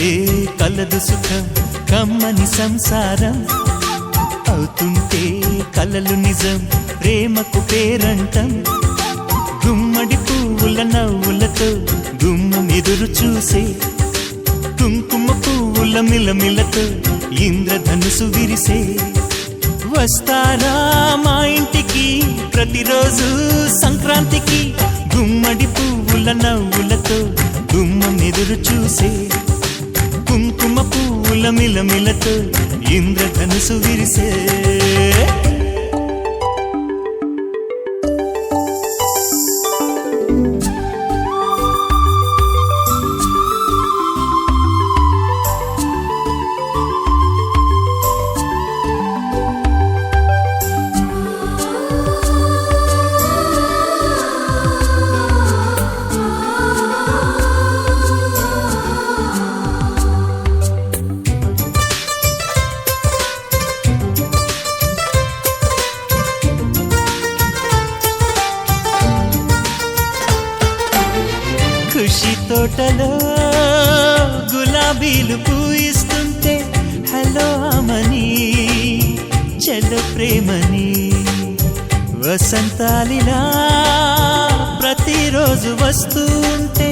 కలిసుంటే కలదు సుఖం కమ్మని సంసారం అవుతుంటే కలలు నిజం ప్రేమకు పేరంటం గుమ్మడి పువ్వుల నవ్వులతో గుమ్మం ఎదురు చూసే కుంకుమ పువ్వుల మిలమిలతో ఇంద్రధనుసు విరిసే వస్తారా మా ఇంటికి ప్రతిరోజు సంక్రాంతికి గుమ్మడి పువ్వుల నవ్వులతో గుమ్మం ఎదురు చూసే కుంకుమ పువ్వుల మిలమిలతో ఇంద్రధనుసు విరిసే ఖుషి తోటలో గులాబీలు పూయిస్తుంటే హలో అమని చెల్ల ప్రేమని వసంతాలిలా ప్రతిరోజు వస్తూ ఉంటే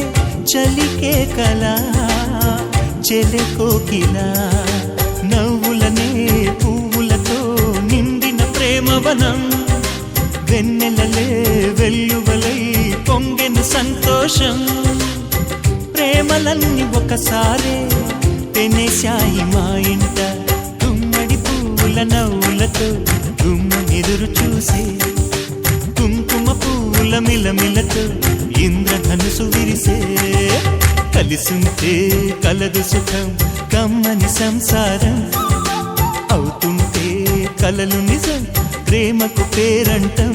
చలికే కలా చెలె కోకిలా నవ్వులనే పువ్వులతో నిండిన ప్రేమవనం వెన్నెలలే వెల్లువలై పొంగెను సంతోషం ప్రేమలన్నీ ఒకసారే తెనేశాయి మా ఇంట గుమ్మడి పువ్వుల నవ్వులతో గుమ్మం ఎదురు చూసే కుంకుమ పువ్వుల మిలమిలతో ఇంద్రధనుసు విరిసే కలిసుంటే కలదు సుఖం కమ్మని సంసారం అవుతుంటే కలలు నిజం ప్రేమకు పేరంటం